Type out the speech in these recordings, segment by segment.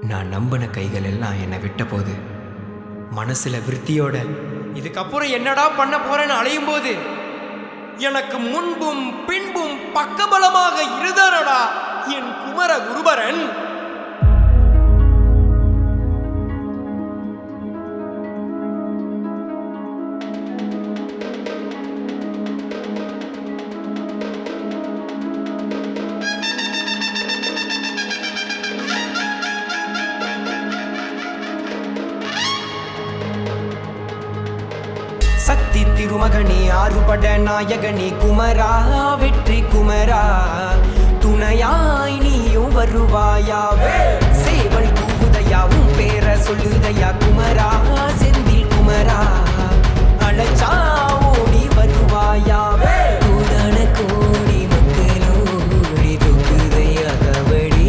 நான் நம்பின கைகள் எல்லாம் என்னை விட்ட போது மனசுல விருத்தியோட இதுக்கப்புறம் என்னடா பண்ண போறேன்னு அலையும் போது எனக்கு முன்பும் பின்பும் பக்கபலமாக இருதனடா என் குமர குருபரன். சக்தி திருமகனே ஆறுபட நாயகனே குமரா வெற்றி குமரா துணையாய் நீயும் வருவாயாவே சேவல் கூவுதையாவும் பேர சொல்லுதையா குமரா செந்தில் குமரா அழைச்சா ஓடி வருவாயாவே கூடான கோடி மக்களோடி தொகுதையா கபடி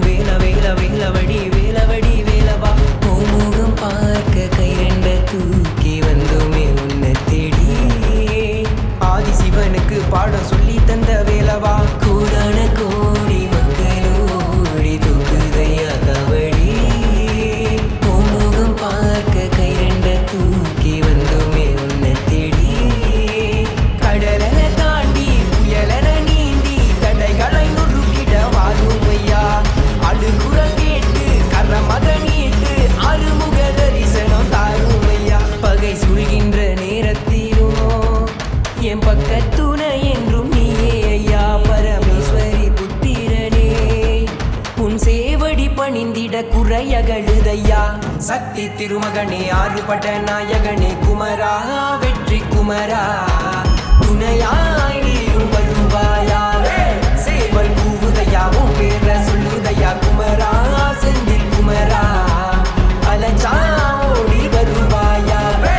வேல வேல வேலவடி வேலவடி வேலவா முகம் பார்க்க கை ரெண்ட தூக்கி வந்தோமே உன்னை தேடி ஆதிசிவனுக்கு பாடம் சொல்லி தந்த வேலவா கூடான கோடி மக்களோடி தொகுதையா கபடி முகம் பார்க்க கை ரெண்ட தூக்கி வந்தோமே உன்னை தேடி கடலென தாண்டி புயலென நீந்தி தடைகளை நொறுக்கிட வாழுமையா அழுகுரல் கேட்டு கரமத நீட்டு அருமுக தரிசனம் தாருமையா பகை சுழ்கின்ற நேரத்திலும் என் பக்கத்துணை என்றும் நீயே ஐயா பரமேஸ்வரி புத்திரனே உன் சேவடி பணிந்திட குறையகழுதையா சக்தி திருமகனே ஆறுபட நாயகனே குமரா வெற்றி குமரா துணையாய் நீயும் வருவாயாவே சேவல் கூவுதையாவும் பேர சொல்லுதையா குமரா செந்தில் குமரா அலச்சா ஓடி வருவாயாவே.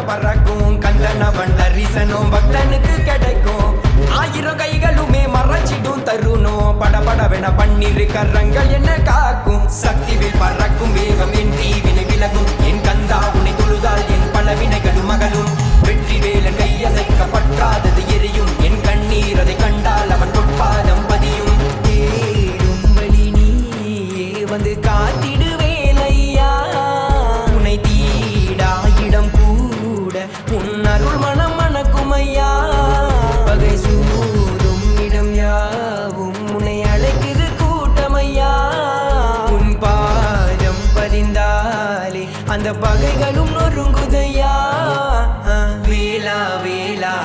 பறக்கும் கந்தனவன் தரிசனம் பக்தனுக்கு கிடைக்கும் ஆயிரம் கைகளுமே மறைச்சிடும் தருணம் படபடவென பன்னிரு கரங்கள் என்ன காக்கும் சக்திவில் பறக்கும் வேகம் என் தீவினை விலகும் என் கந்தா உன்னை தொழுதால் என் பலவினைகளும் மகளும் வெற்றி வேலன் கையசைக்க பற்றாதது எரியும் என் கண்ணீர் அதை கண்டால் அவன் பொற்பாதம் பதியும் தேடும் வழி நீயே வந்து காத்திடுவேலையா உன்னை தீடாயிடம் உன் அருள் மனம் மணக்குமையா பகை சூடும் இடம் யாவும் உன்னை அழைக்குது கூட்டமையா உன் பாதம் பதிந்தாலே அந்த பகைகளும் நொறுங்குதையா வேலா வேலா